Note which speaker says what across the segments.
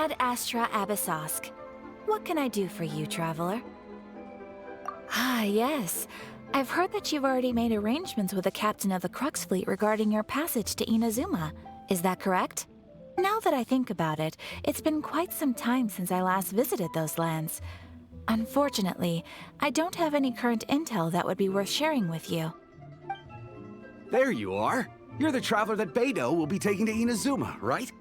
Speaker 1: Ad Astra Abyssosk. What can I do for you, traveler? Ah, yes. I've heard that you've already made arrangements with the captain of the Crux fleet regarding your passage to Inazuma. Is that correct? Now that I think about it, it's been quite some time since I last visited those lands. Unfortunately, I don't have any current intel that would be worth sharing with you.
Speaker 2: There you are. You're the traveler that Beidou will be taking to Inazuma, right?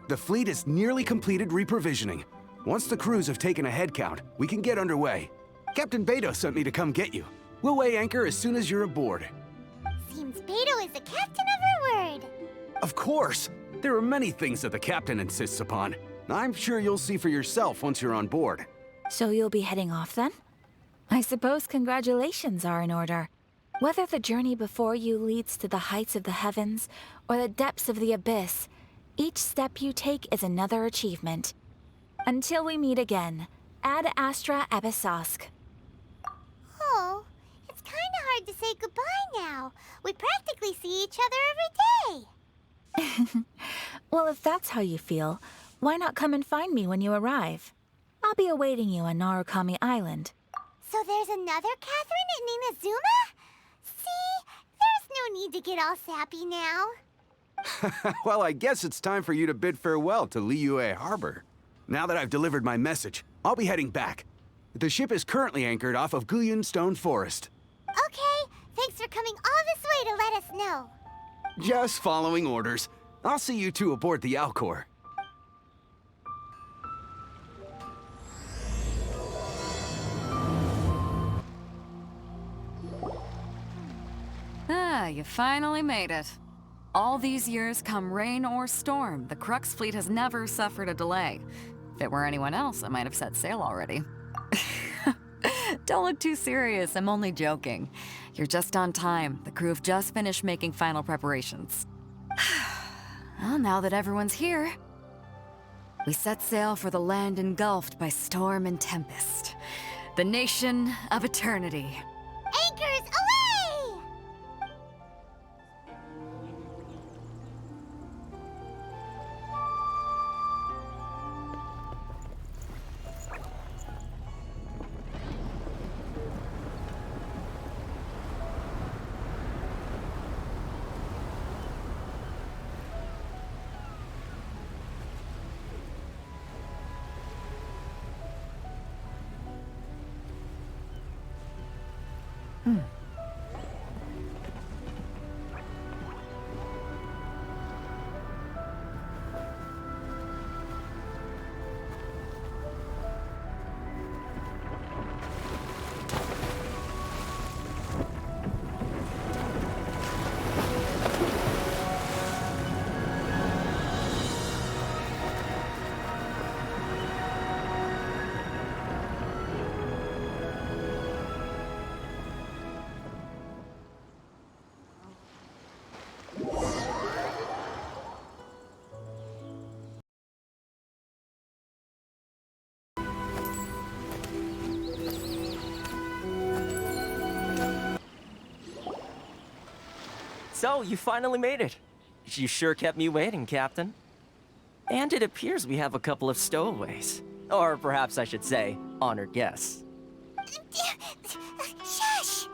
Speaker 2: The fleet is nearly completed reprovisioning. Once the crews have taken a head count, we can get underway. Captain Beidou sent me to come get you. We'll weigh anchor as soon as you're aboard.
Speaker 3: Seems Beidou is the captain of her word.
Speaker 2: Of course! There are many things that the captain insists upon. I'm sure you'll see for yourself once you're on board.
Speaker 1: So you'll be heading off then? I suppose congratulations are in order. Whether the journey before you leads to the heights of the heavens or the depths of the abyss, each step you take is another achievement. Until we meet again, Ad Astra Abyssosk.
Speaker 3: Oh, it's kinda hard to say goodbye now. We practically see each other every day.
Speaker 1: Well, if that's how you feel, why not come and find me when you arrive? I'll be awaiting you on Narukami Island.
Speaker 3: So there's another Catherine in Inazuma? See, there's no need to get all sappy now.
Speaker 2: Well, I guess it's time for you to bid farewell to Liyue Harbor. Now that I've delivered my message, I'll be heading back. The ship is currently anchored off of Guyun Stone Forest.
Speaker 3: Okay, thanks for coming all this way to let us know.
Speaker 2: Just following orders. I'll see you two aboard the Alcor.
Speaker 4: Ah, you finally made it. All these years, come rain or storm, the Crux fleet has never suffered a delay. If it were anyone else, I might have set sail already. Don't look too serious, I'm only joking. You're just on time. The crew have just finished making final preparations. Well, now that everyone's here, we set sail for the land engulfed by storm and tempest. The nation of eternity.
Speaker 3: Anchors away!
Speaker 5: So, you finally made it. You sure kept me waiting, Captain. And it appears we have a couple of stowaways. Or perhaps I should say, honored guests.
Speaker 3: Shush!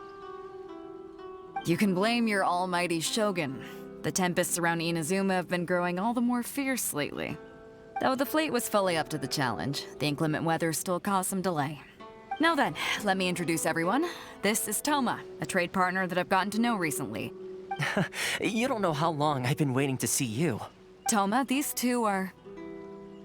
Speaker 4: You can blame your almighty Shogun. The tempests around Inazuma have been growing all the more fierce lately. Though the fleet was fully up to the challenge, the inclement weather still caused some delay. Now then, let me introduce everyone. This is Toma, a trade partner that I've gotten to know recently.
Speaker 5: You don't know how long I've been waiting to see you.
Speaker 4: Toma, these two are...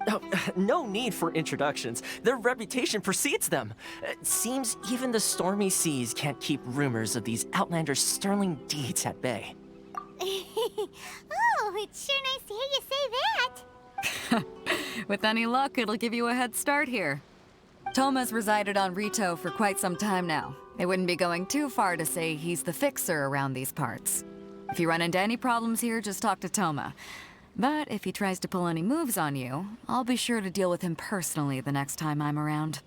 Speaker 5: Oh, no need for introductions. Their reputation precedes them. It seems even the stormy seas can't keep rumors of these outlanders' sterling deeds at bay.
Speaker 3: Oh, it's sure nice to hear you say that.
Speaker 4: With any luck, it'll give you a head start here. Toma's resided on Rito for quite some time now. It wouldn't be going too far to say he's the fixer around these parts. If you run into any problems here, just talk to Toma. But if he tries to pull any moves on you, I'll be sure to deal with him personally the next time I'm around.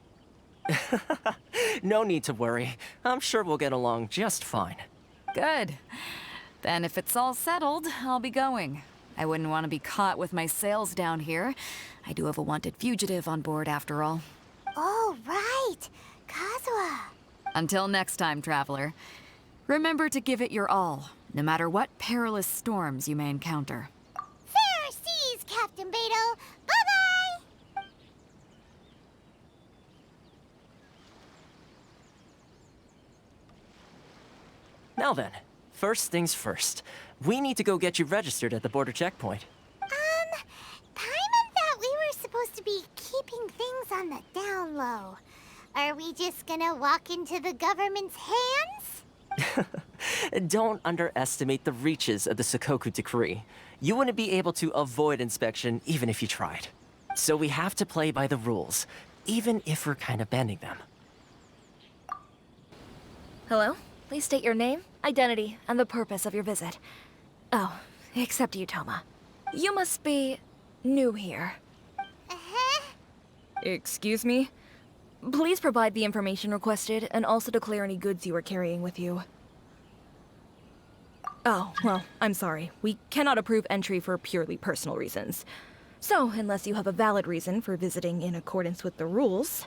Speaker 5: No need to worry. I'm sure we'll get along just fine.
Speaker 4: Good. Then if it's all settled, I'll be going. I wouldn't want to be caught with my sails down here. I do have a wanted fugitive on board after all.
Speaker 3: Oh, right. Kazuha.
Speaker 4: Until next time, traveler. Remember to give it your all, no matter what perilous storms you may encounter.
Speaker 3: Fair seas, Captain Beto. Bye-bye!
Speaker 5: Now then, first things first. We need to go get you registered at the border checkpoint.
Speaker 3: Paimon thought we were supposed to be keeping things on the down low. Are we just gonna walk into the government's hands?
Speaker 5: Don't underestimate the reaches of the Sakoku Decree. You wouldn't be able to avoid inspection even if you tried. So we have to play by the rules, even if we're kind of bending them.
Speaker 1: Hello? Please state your name, identity, and the purpose of your visit. Oh, except you, Toma. You must be new here.
Speaker 3: Uh-huh.
Speaker 1: Excuse me? Please provide the information requested and also declare any goods you are carrying with you. Oh, well, I'm sorry. We cannot approve entry for purely personal reasons. So, unless you have a valid reason for visiting in accordance with the rules...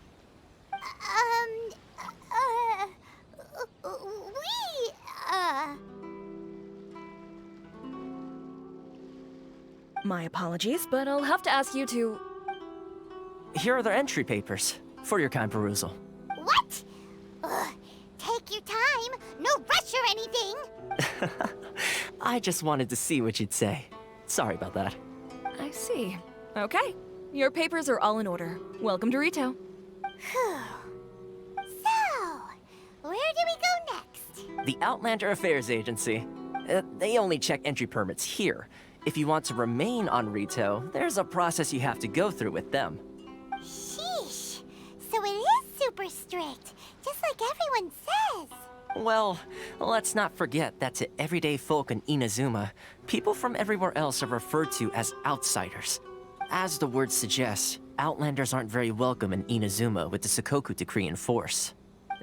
Speaker 1: My apologies, but I'll have to ask you to...
Speaker 5: Here are the entry papers, for your kind perusal.
Speaker 3: What? Take your time. No rush or anything.
Speaker 5: I just wanted to see what you'd say. Sorry about that.
Speaker 1: I see. Okay. Your papers are all in order. Welcome to Rito.
Speaker 3: Phew. So, where do we go next?
Speaker 5: The Outlander Affairs Agency. They only check entry permits here. If you want to remain on Rito, there's a process you have to go through with them.
Speaker 3: Sheesh. So it is super strict, just like everyone says.
Speaker 5: Well, let's not forget that to everyday folk in Inazuma, people from everywhere else are referred to as outsiders. As the word suggests, Outlanders aren't very welcome in Inazuma with the Sakoku Decree in force.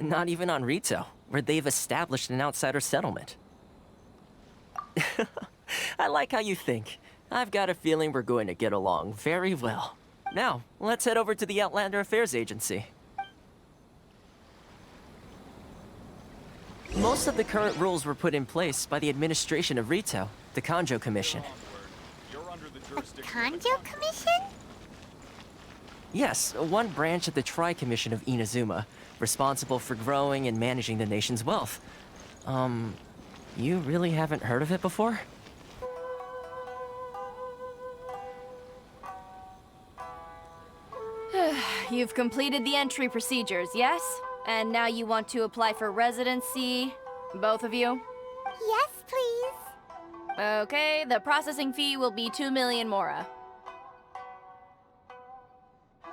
Speaker 5: Not even on Rito, where they've established an outsider settlement. I like how you think. I've got a feeling we're going to get along very well. Now, let's head over to the Outlander Affairs Agency. Most of the current rules were put in place by the administration of Rito, the Kanjo Commission.
Speaker 3: The Kanjo Commission?
Speaker 5: Yes, one branch of the Tri-Commission of Inazuma, responsible for growing and managing the nation's wealth. You really haven't heard of it before?
Speaker 6: You've completed the entry procedures, yes? And now you want to apply for residency? Both of you?
Speaker 3: Yes, please.
Speaker 6: Okay, the processing fee will be 2 million mora.
Speaker 3: 2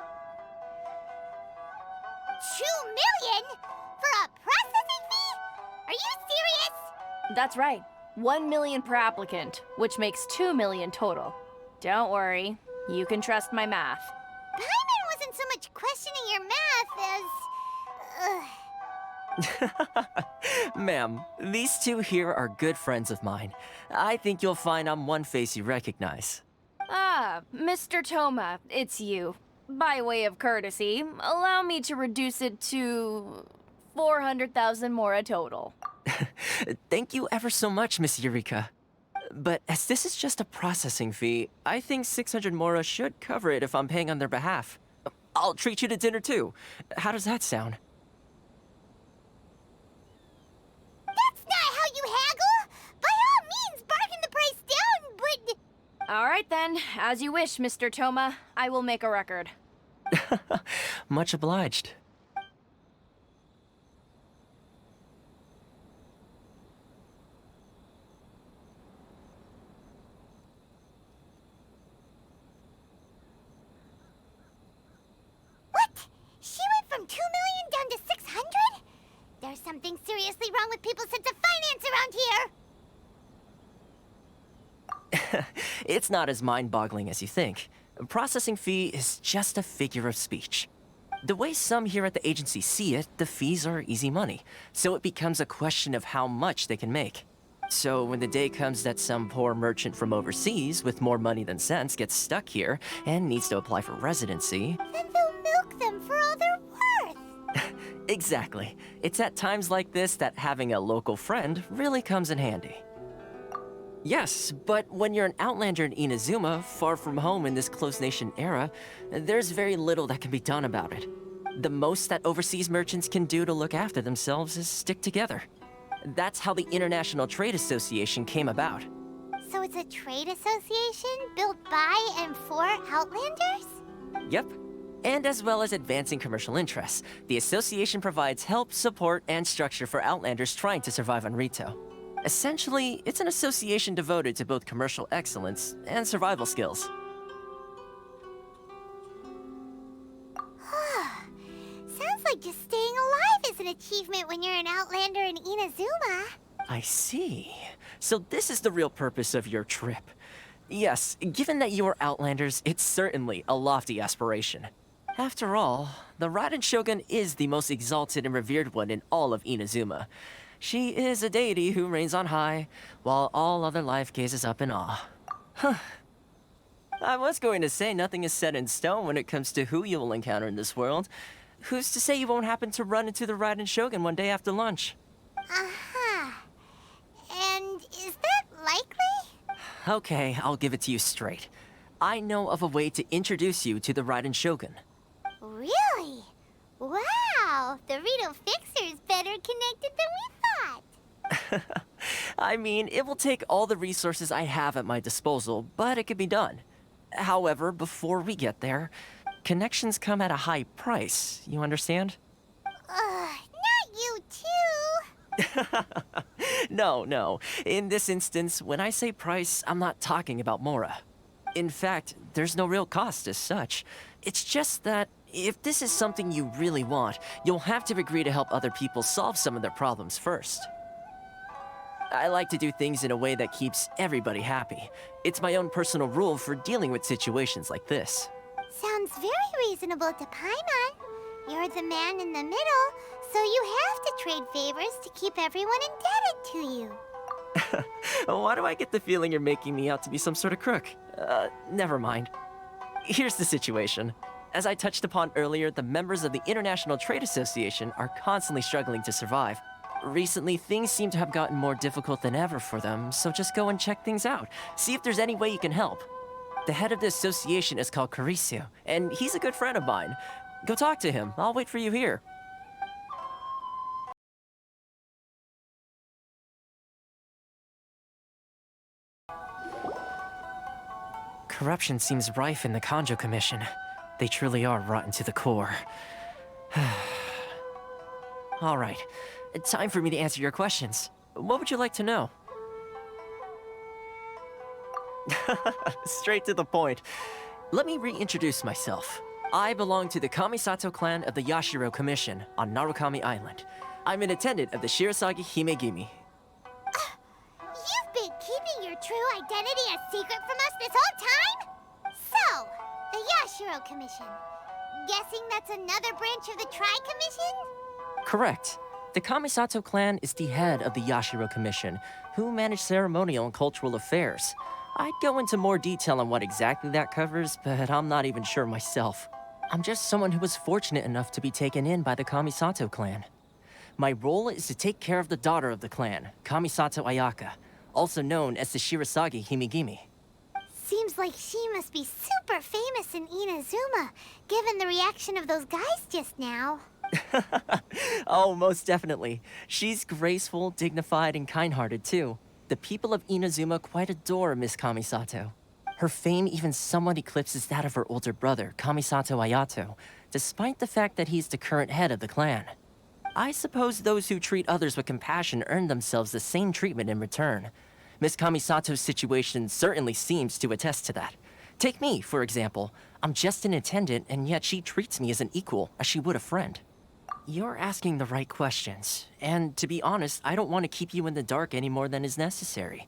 Speaker 3: million? For a processing fee? Are you serious?
Speaker 6: That's right. 1 million per applicant, which makes 2 million total. Don't worry, you can trust my math.
Speaker 3: Paimon wasn't so much questioning your math as...
Speaker 5: Ma'am, these two here are good friends of mine. I think you'll find I'm one face you recognize.
Speaker 6: Ah, Mr. Toma, it's you. By way of courtesy, allow me to reduce it to 400,000 mora total.
Speaker 5: Thank you ever so much, Miss Eureka. But as this is just a processing fee, I think 600 mora should cover it if I'm paying on their behalf. I'll treat you to dinner too. How does that sound?
Speaker 3: That's not how you haggle! By all means, bargain the price down, but...
Speaker 6: All right then, as you wish, Mr. Toma. I will make a record.
Speaker 5: Much obliged.
Speaker 3: What? She went from 2 million down to 600? There's something seriously wrong with people's sense of finance around here!
Speaker 5: It's not as mind-boggling as you think. A processing fee is just a figure of speech. The way some here at the agency see it, the fees are easy money, so it becomes a question of how much they can make. So when the day comes that some poor merchant from overseas with more money than sense gets stuck here and needs to apply for residency...
Speaker 3: Then they'll milk them for all they're worth.
Speaker 5: Exactly. It's at times like this that having a local friend really comes in handy. Yes, but when you're an outlander in Inazuma, far from home in this closed nation era, there's very little that can be done about it. The most that overseas merchants can do to look after themselves is stick together. That's how the International Trade Association came about.
Speaker 3: So it's a trade association built by and for Outlanders?
Speaker 5: Yep. And as well as advancing commercial interests, the association provides help, support, and structure for Outlanders trying to survive on Rito. Essentially, it's an association devoted to both commercial excellence and survival skills.
Speaker 3: Sounds like just staying alive is an achievement when you're an Outlander in Inazuma.
Speaker 5: I see. So this is the real purpose of your trip. Yes, given that you are Outlanders, it's certainly a lofty aspiration. After all, the Raiden Shogun is the most exalted and revered one in all of Inazuma. She is a deity who reigns on high, while all other life gazes up in awe. Huh. I was going to say nothing is set in stone when it comes to who you will encounter in this world. Who's to say you won't happen to run into the Raiden Shogun one day after lunch?
Speaker 3: Uh-huh. And is that likely?
Speaker 5: Okay, I'll give it to you straight. I know of a way to introduce you to the Raiden Shogun.
Speaker 3: Really? Wow, the Rito Fixer is better connected than we thought.
Speaker 5: I mean, it will take all the resources I have at my disposal, but it can be done. However, before we get there, connections come at a high price, you understand?
Speaker 3: Not you too.
Speaker 5: No. In this instance, when I say price, I'm not talking about Mora. In fact, there's no real cost as such. It's just that if this is something you really want, you'll have to agree to help other people solve some of their problems first. I like to do things in a way that keeps everybody happy. It's my own personal rule for dealing with situations like this.
Speaker 3: Sounds very reasonable to Paimon. You're the man in the middle, so you have to trade favors to keep everyone indebted to you.
Speaker 5: Why do I get the feeling you're making me out to be some sort of crook? Never mind. Here's the situation. As I touched upon earlier, the members of the International Trade Association are constantly struggling to survive. Recently, things seem to have gotten more difficult than ever for them, so just go and check things out. See if there's any way you can help. The head of the association is called Carisio, and he's a good friend of mine. Go talk to him. I'll wait for you here. Corruption seems rife in the Kanjo Commission. They truly are rotten to the core. All right, time for me to answer your questions. What would you like to know? Straight to the point. Let me reintroduce myself. I belong to the Kamisato clan of the Yashiro Commission on Narukami Island. I'm an attendant of the Shirasagi Himegimi.
Speaker 3: You've been keeping your true identity a secret from us this whole time? So, the Yashiro Commission. Guessing that's another branch of the Tri-Commission?
Speaker 5: Correct. The Kamisato clan is the head of the Yashiro Commission, who manage ceremonial and cultural affairs. I'd go into more detail on what exactly that covers, but I'm not even sure myself. I'm just someone who was fortunate enough to be taken in by the Kamisato clan. My role is to take care of the daughter of the clan, Kamisato Ayaka, also known as the Shirasagi Himegimi.
Speaker 3: Seems like she must be super famous in Inazuma, given the reaction of those guys just now.
Speaker 5: Oh, most definitely. She's graceful, dignified, and kind-hearted too. The people of Inazuma quite adore Miss Kamisato. Her fame even somewhat eclipses that of her older brother, Kamisato Ayato, despite the fact that he's the current head of the clan. I suppose those who treat others with compassion earn themselves the same treatment in return. Miss Kamisato's situation certainly seems to attest to that. Take me, for example. I'm just an attendant, and yet she treats me as an equal, as she would a friend. You're asking the right questions, and to be honest, I don't want to keep you in the dark any more than is necessary.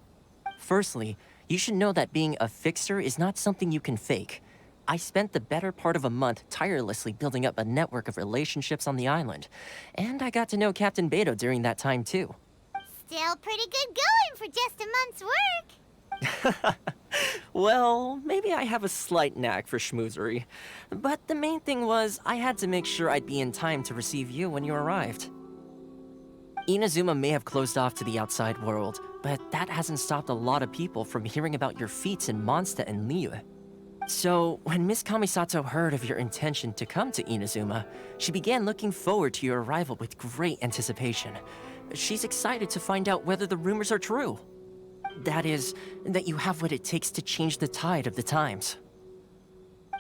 Speaker 5: Firstly, you should know that being a fixer is not something you can fake. I spent the better part of a month tirelessly building up a network of relationships on the island, and I got to know Captain Beto during that time too.
Speaker 3: Still pretty good going for just a month's work.
Speaker 5: Well, maybe I have a slight knack for schmoozery. But the main thing was, I had to make sure I'd be in time to receive you when you arrived. Inazuma may have closed off to the outside world, but that hasn't stopped a lot of people from hearing about your feats in Mondstadt and Liyue. So, when Miss Kamisato heard of your intention to come to Inazuma, she began looking forward to your arrival with great anticipation. She's excited to find out whether the rumors are true. That is, that you have what it takes to change the tide of the times.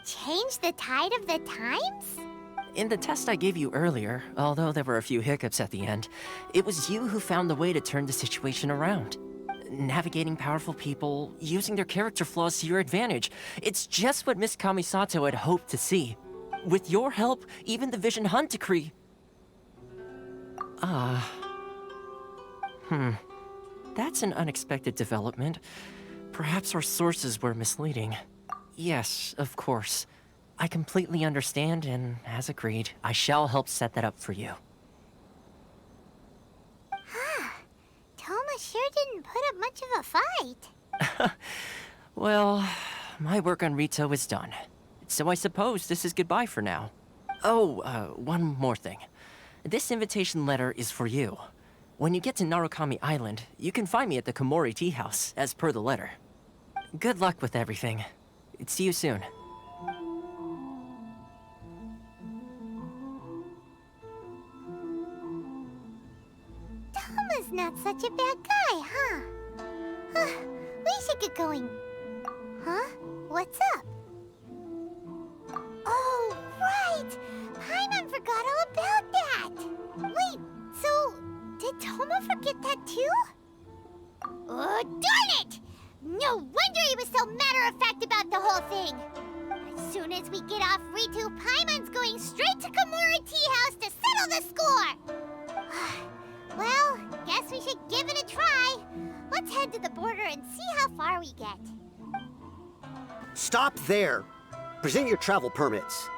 Speaker 3: Change the tide of the times?
Speaker 5: In the test I gave you earlier, although there were a few hiccups at the end, it was you who found the way to turn the situation around. Navigating powerful people, using their character flaws to your advantage. It's just what Miss Kamisato had hoped to see. With your help, even the Vision Hunt decree... That's an unexpected development. Perhaps our sources were misleading. Yes, of course. I completely understand, and as agreed, I shall help set that up for you.
Speaker 3: Toma sure didn't put up much of a fight.
Speaker 5: Well, my work on Rito is done. So I suppose this is goodbye for now. Oh, one more thing. This invitation letter is for you. When you get to Narukami Island, you can find me at the Komori Tea House, as per the letter. Good luck with everything. See you soon.
Speaker 3: Toma's not such a bad guy, huh? We should get going. Huh? What's up? Oh, right! Paimon forgot all about that! Wait, so... did Toma forget that too? Oh, darn it! No wonder he was so matter-of-fact about the whole thing! As soon as we get off Ritu, Paimon's going straight to Komori Tea House to settle the score! Well, guess we should give it a try. Let's head to the border and see how far we get.
Speaker 7: Stop there! Present your travel permits.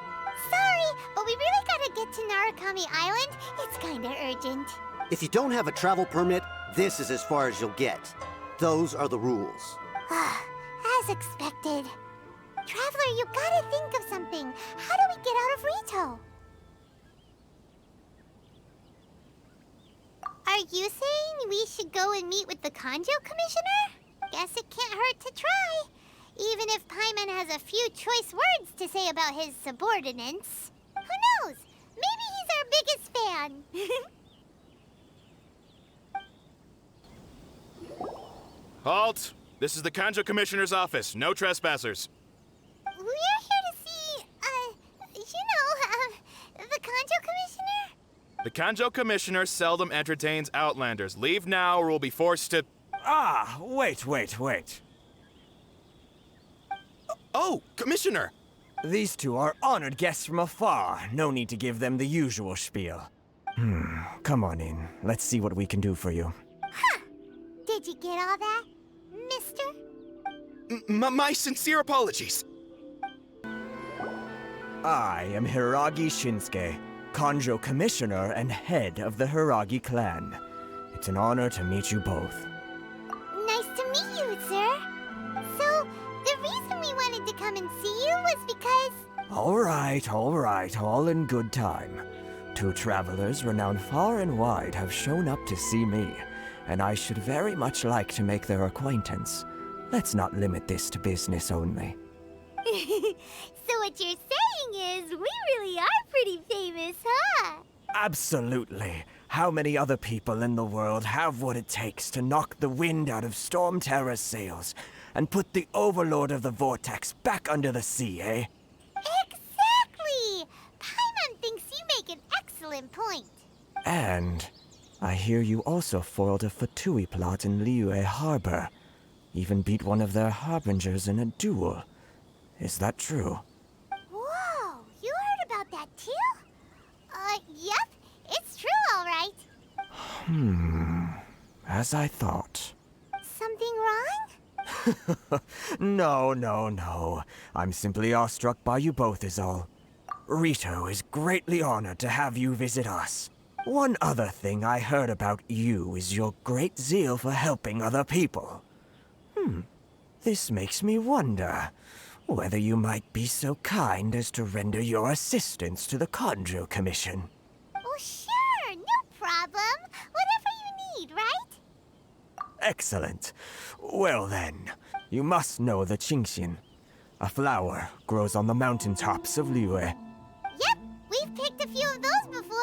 Speaker 3: Sorry, but we really gotta get to Narukami Island. It's kinda urgent.
Speaker 7: If you don't have a travel permit, this is as far as you'll get. Those are the rules.
Speaker 3: As expected. Traveler, you gotta think of something. How do we get out of Rito? Are you saying we should go and meet with the Kanjo Commissioner? Guess it can't hurt to try. Even if Paimon has a few choice words to say about his subordinates. Who knows? Maybe he's our biggest fan.
Speaker 8: Halt! This is the Kanjo Commissioner's office. No trespassers.
Speaker 3: We're here to see, the Kanjo Commissioner?
Speaker 8: The Kanjo Commissioner seldom entertains Outlanders. Leave now or we'll be forced to...
Speaker 9: Ah, wait.
Speaker 8: Oh, Commissioner!
Speaker 9: These two are honored guests from afar. No need to give them the usual spiel. Come on in. Let's see what we can do for you.
Speaker 3: Did you get all that, mister?
Speaker 8: My sincere apologies.
Speaker 9: I am Hiragi Shinsuke, Kanjo Commissioner and head of the Hiragi clan. It's an honor to meet you both.
Speaker 3: Nice to meet you, sir. So, the reason we wanted to come and see you was because...
Speaker 9: All right, all in good time. Two travelers renowned far and wide have shown up to see me, and I should very much like to make their acquaintance. Let's not limit this to business only.
Speaker 3: So what you're saying is, we really are pretty famous, huh?
Speaker 9: Absolutely. How many other people in the world have what it takes to knock the wind out of Storm Terror's sails and put the Overlord of the Vortex back under the sea, eh?
Speaker 3: Exactly! Paimon thinks you make an excellent point.
Speaker 9: And I hear you also foiled a Fatui plot in Liyue Harbor. Even beat one of their harbingers in a duel. Is that true?
Speaker 3: Whoa, you heard about that too? Yep, it's true, all right.
Speaker 9: As I thought.
Speaker 3: Something wrong?
Speaker 9: No. I'm simply awestruck by you both is all. Rito is greatly honored to have you visit us. One other thing I heard about you is your great zeal for helping other people. This makes me wonder whether you might be so kind as to render your assistance to the Conjo Commission.
Speaker 3: Oh, sure, no problem. Whatever you need, right?
Speaker 9: Excellent. Well then, you must know the Qingxian. A flower grows on the mountaintops of Liyue.
Speaker 3: Yep, we've picked a few of those before.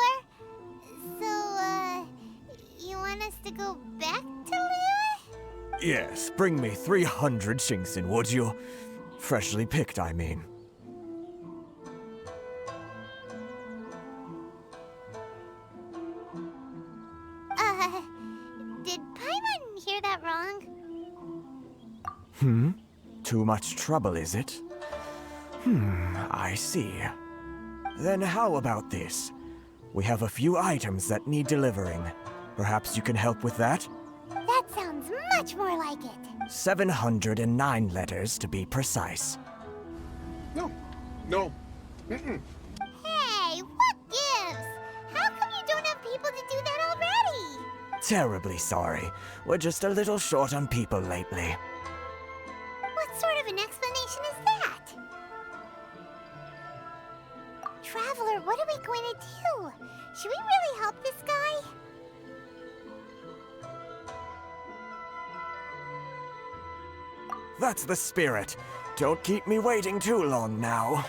Speaker 3: So, you want us to go back to Liyue?
Speaker 9: Yes, bring me 300 Qingxian, would you? Freshly picked, I mean.
Speaker 3: Did Paimon hear that wrong?
Speaker 9: Too much trouble, is it? I see. Then how about this? We have a few items that need delivering. Perhaps you can help with that?
Speaker 3: That sounds much more like it.
Speaker 9: 709 letters, to be precise.
Speaker 10: No.
Speaker 3: Hey, what gives? How come you don't have people to do that already?
Speaker 9: Terribly sorry. We're just a little short on people lately.
Speaker 3: What sort of an explanation is that? Traveler, what are we going to do? Should we really help this guy?
Speaker 9: That's the spirit. Don't keep me waiting too long now.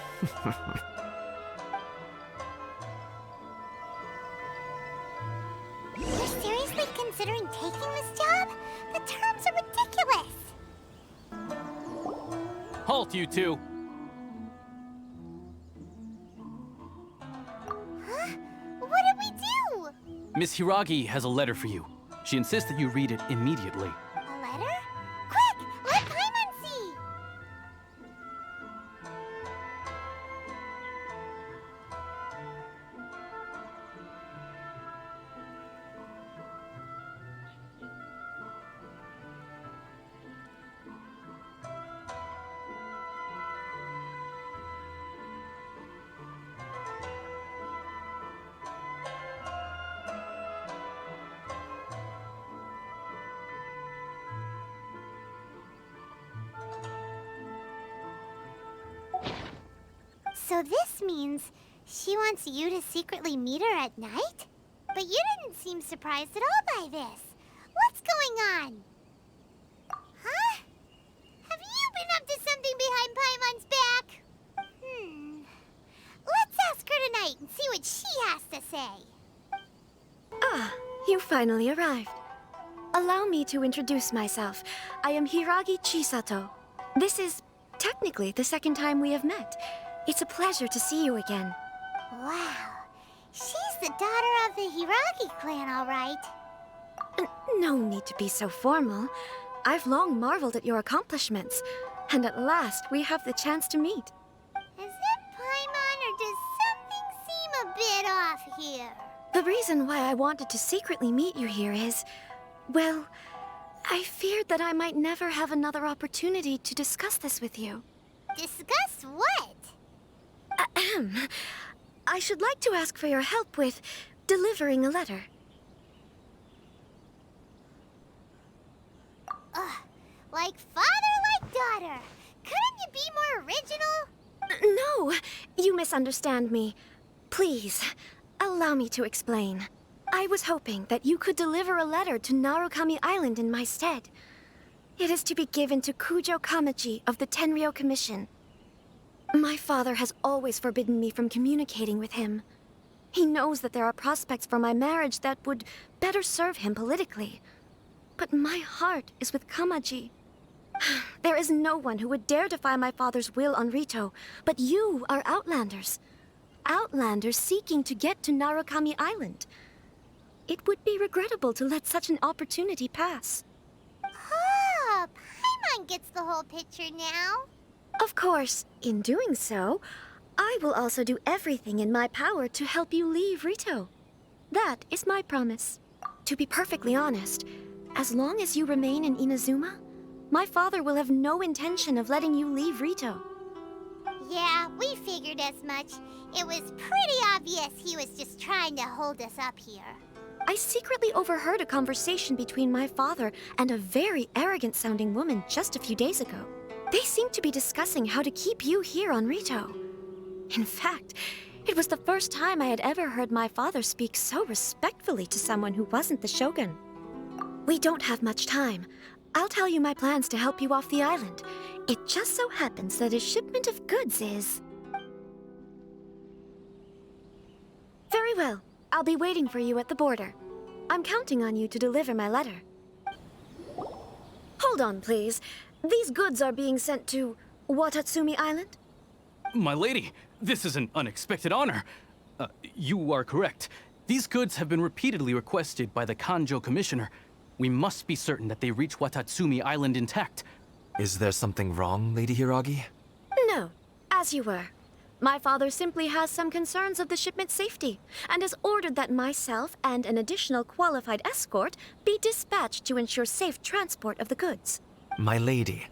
Speaker 3: You're seriously considering taking this job? The terms are ridiculous.
Speaker 11: Halt, you two!
Speaker 3: Huh? What did we do?
Speaker 11: Miss Hiragi has a letter for you. She insists that you read it immediately.
Speaker 3: A letter? Quick, let Paimon see. So this means she wants you to secretly meet her at night? But you didn't seem surprised at all by this. What's going on? Huh? Have you been up to something behind Paimon's back? Let's ask her tonight and see what she has to say.
Speaker 12: Ah, you finally arrived. Allow me to introduce myself. I am Hiragi Chisato. This is technically the second time we have met. It's a pleasure to see you again.
Speaker 3: Wow. She's the daughter of the Hiragi clan, all right.
Speaker 12: No need to be so formal. I've long marveled at your accomplishments, and at last we have the chance to meet.
Speaker 3: Is it Paimon, or does something seem a bit off here?
Speaker 12: The reason why I wanted to secretly meet you here is, well, I feared that I might never have another opportunity to discuss this with you.
Speaker 3: Discuss what?
Speaker 12: Ahem. I should like to ask for your help with delivering a letter.
Speaker 3: Like father, like daughter. Couldn't you be more original?
Speaker 12: No, you misunderstand me. Please, allow me to explain. I was hoping that you could deliver a letter to Narukami Island in my stead. It is to be given to Kujo Kamaji of the Tenryou Commission. My father has always forbidden me from communicating with him. He knows that there are prospects for my marriage that would better serve him politically. But my heart is with Kamaji. There is no one who would dare defy my father's will on Rito, but you are Outlanders. Outlanders seeking to get to Narukami Island. It would be regrettable to let such an opportunity pass.
Speaker 3: Oh, Paimon gets the whole picture now.
Speaker 12: Of course, in doing so, I will also do everything in my power to help you leave Rito. That is my promise. To be perfectly honest, as long as you remain in Inazuma, my father will have no intention of letting you leave Rito.
Speaker 3: Yeah, we figured as much. It was pretty obvious he was just trying to hold us up here.
Speaker 12: I secretly overheard a conversation between my father and a very arrogant-sounding woman just a few days ago. They seemed to be discussing how to keep you here on Rito. In fact, it was the first time I had ever heard my father speak so respectfully to someone who wasn't the Shogun. We don't have much time. I'll tell you my plans to help you off the island. It just so happens that a shipment of goods is... Very well. I'll be waiting for you at the border. I'm counting on you to deliver my letter. Hold on, please. These goods are being sent to Watatsumi Island?
Speaker 11: My lady, this is an unexpected honor. You are correct. These goods have been repeatedly requested by the Kanjo Commissioner. We must be certain that they reach Watatsumi Island intact.
Speaker 5: Is there something wrong, Lady Hiragi?
Speaker 12: No, as you were. My father simply has some concerns of the shipment's safety, and has ordered that myself and an additional qualified escort be dispatched to ensure safe transport of the goods.
Speaker 5: My lady,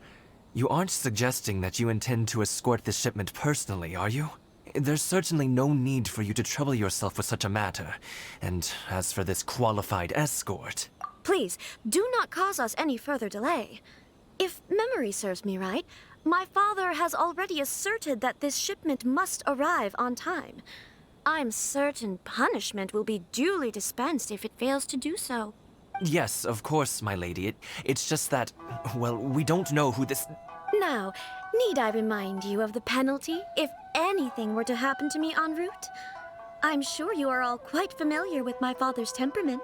Speaker 5: you aren't suggesting that you intend to escort this shipment personally, are you? There's certainly no need for you to trouble yourself with such a matter. And as for this qualified escort...
Speaker 12: Please, do not cause us any further delay. If memory serves me right, my father has already asserted that this shipment must arrive on time. I'm certain punishment will be duly dispensed if it fails to do so.
Speaker 5: Yes, of course, my lady. It's just that, well, we don't know who this...
Speaker 12: Now, need I remind you of the penalty if anything were to happen to me en route? I'm sure you are all quite familiar with my father's temperament.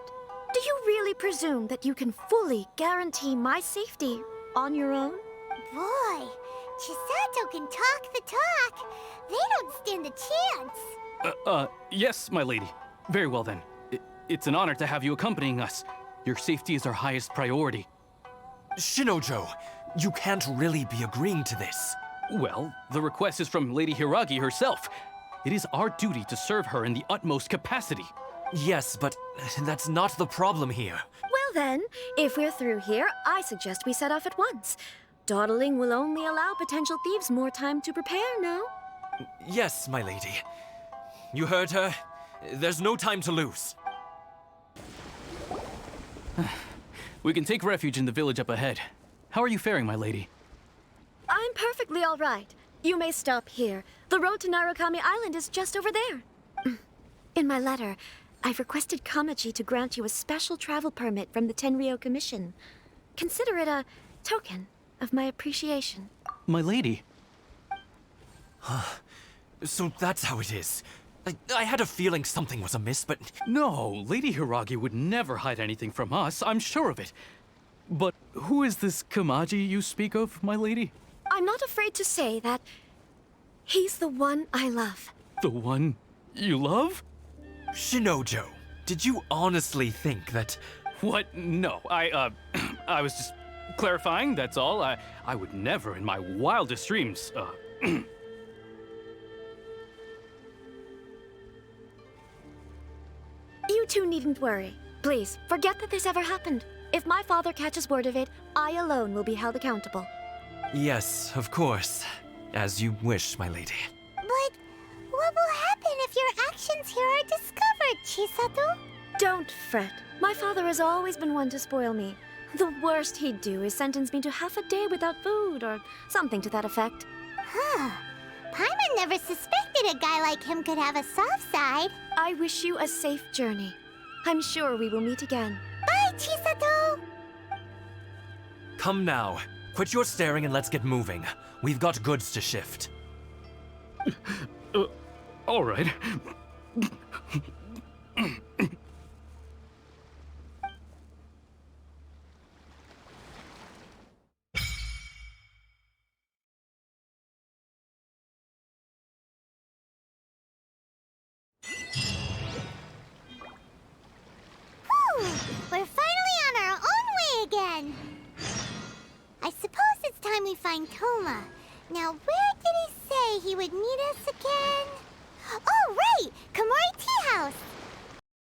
Speaker 12: Do you really presume that you can fully guarantee my safety on your own?
Speaker 3: Boy, Chisato can talk the talk. They don't stand a chance.
Speaker 11: Yes, my lady. Very well then. It's an honor to have you accompanying us. Your safety is our highest priority.
Speaker 5: Shinojo, you can't really be agreeing to this.
Speaker 11: Well, the request is from Lady Hiragi herself. It is our duty to serve her in the utmost capacity.
Speaker 5: Yes, but that's not the problem here.
Speaker 12: Well then, if we're through here, I suggest we set off at once. Dawdling will only allow potential thieves more time to prepare, no?
Speaker 5: Yes, my lady. You heard her. There's no time to lose.
Speaker 11: We can take refuge in the village up ahead. How are you faring, my lady?
Speaker 12: I'm perfectly all right. You may stop here. The road to Narukami Island is just over there. In my letter, I've requested Kamaji to grant you a special travel permit from the Tenryou Commission. Consider it a token of my appreciation.
Speaker 11: My lady.
Speaker 5: So that's how it is. I had a feeling something was amiss, but...
Speaker 11: No, Lady Hiragi would never hide anything from us, I'm sure of it. But who is this Kamaji you speak of, my lady?
Speaker 12: I'm not afraid to say that he's the one I love.
Speaker 11: The one you love?
Speaker 5: Shinojo, did you honestly think that...
Speaker 11: What? No, I was just clarifying, that's all. I would never in my wildest dreams,
Speaker 12: You two needn't worry. Please, forget that this ever happened. If my father catches word of it, I alone will be held accountable.
Speaker 5: Yes, of course. As you wish, my lady.
Speaker 3: But what will happen if your actions here are discovered, Chisato?
Speaker 12: Don't fret. My father has always been one to spoil me. The worst he'd do is sentence me to half a day without food, or something to that effect.
Speaker 3: Huh. Paimon never suspected a guy like him could have a soft side.
Speaker 12: I wish you a safe journey. I'm sure we will meet again.
Speaker 3: Bye, Chisato!
Speaker 5: Come now. Quit your staring and let's get moving. We've got goods to shift.
Speaker 11: All right.
Speaker 3: We're finally on our own way again. I suppose it's time we find Toma. Now, where did he say he would meet us again? Oh, right! Komori Tea House!